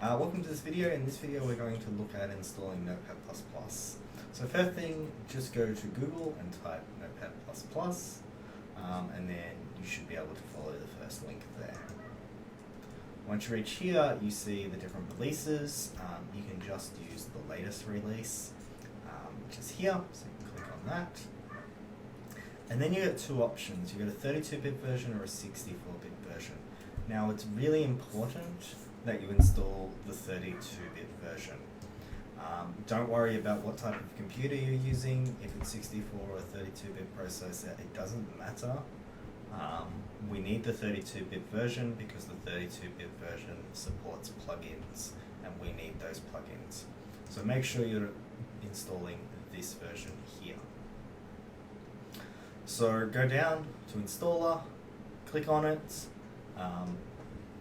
Welcome to this video. In this video we're going to look at installing Notepad++. So first thing, just go to Google and type Notepad++, and then you should be able to follow the first link there. Once you reach here, you see the different releases. You can just use the latest release, which is here, so you can click on that. And then you get two options. You get a 32-bit version or a 64-bit version. Now it's really important that you install the 32-bit version. Don't worry about what type of computer you're using. If it's 64 or a 32-bit processor, it doesn't matter. We need the 32-bit version because the 32-bit version supports plugins, and we need those plugins. So make sure you're installing this version here. So go down to installer, click on it.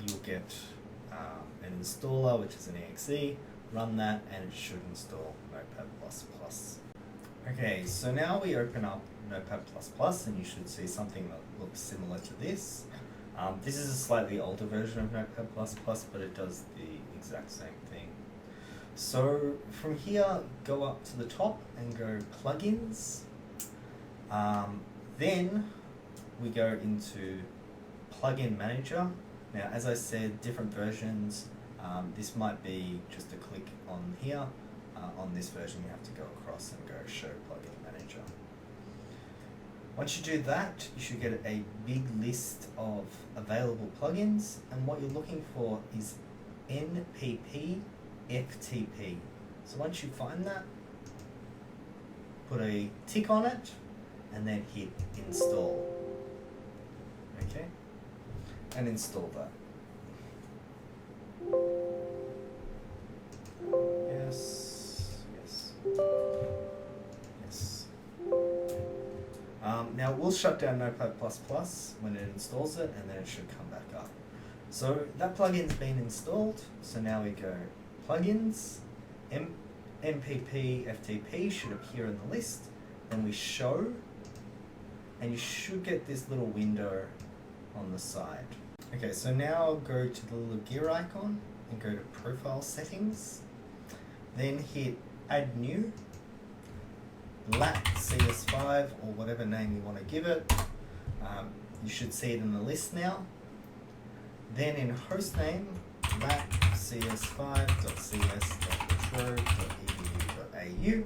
You'll get an installer, which is an exe, run that, and it should install Notepad++. Okay, so now we open up Notepad++, and you should see something that looks similar to this. This is a slightly older version of Notepad++, but it does the exact same thing. So from here, go up to the top and go plugins. Then we go into plugin manager. Now, as I said, different versions. This might be just a click on here. On this version, you have to go across and go show plugin manager. Once you do that, you should get a big list of available plugins, and what you're looking for is NPP FTP. So once you find that, put a tick on it, and then hit install. Okay, and install that. Yes, yes, yes. Now we'll shut down Notepad++ when it installs it, and then it should come back up. So that plugin's been installed, so now we go plugins, NPP FTP should appear in the list, then we show, and you should get this little window on the side. Okay, so now go to the little gear icon and go to profile settings, then hit add new, lat CS5 or whatever name you want to give it. You should see it in the list now. Then in hostname, lat cs5.cs.metro.edu.au.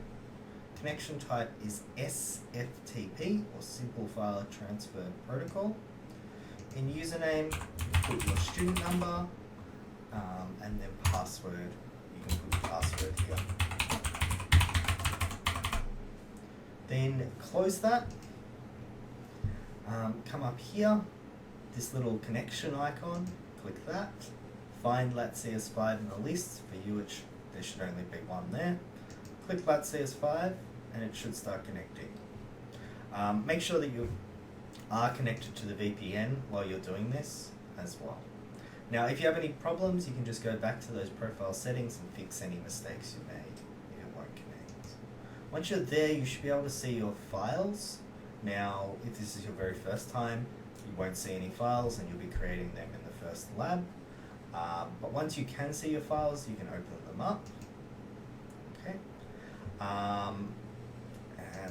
Connection type is SFTP or Simple File Transfer Protocol. In username, put your student number, and then password. You can put password here. Then close that. Come up here, this little connection icon, click that. Find lat CS5 in the list. For you, there should only be one there. Click lat CS5, and it should start connecting. Make sure that you are connected to the VPN while you're doing this as well. Now, if you have any problems, you can just go back to those profile settings and fix any mistakes you made if it won't connect. Once you're there, you should be able to see your files. Now, if this is your very first time, you won't see any files, and you'll be creating them in the first lab. But once you can see your files, you can open them up. Okay. And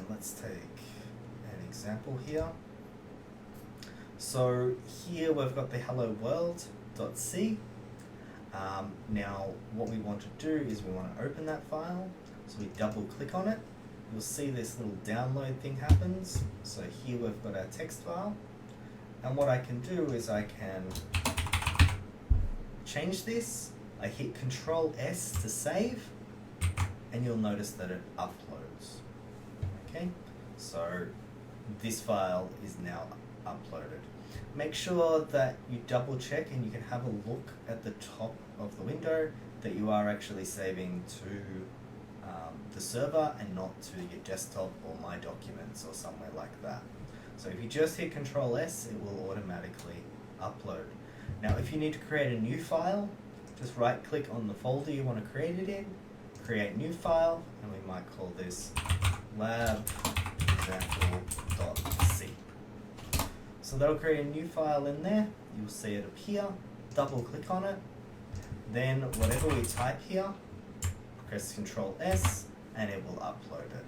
let's take an example here. So here we've got the hello world.c. Now what we want to do is we want to open that file. So we double click on it. You'll see this little download thing happens. So here we've got our text file. And what I can do is I can change this. I hit Control S to save, and you'll notice that it uploads. Okay, so this file is now uploaded. Make sure that you double check and you can have a look at the top of the window that you are actually saving to the server and not to your desktop or My Documents or somewhere like that. So if you just hit Control S, it will automatically upload. Now if you need to create a new file, just right click on the folder you want to create it in, create new file, and we might call this labexample.c. So that'll create a new file in there. You'll see it appear, double click on it, Then whatever we type here, press Control S and it will upload it.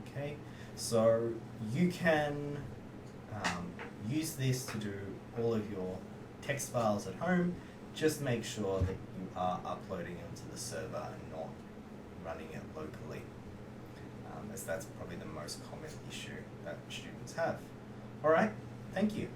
Okay, so you can use this to do all of your text files at home. Just make sure that you are uploading it to the server and not running it locally, as that's probably the most common issue that students have. Alright, thank you.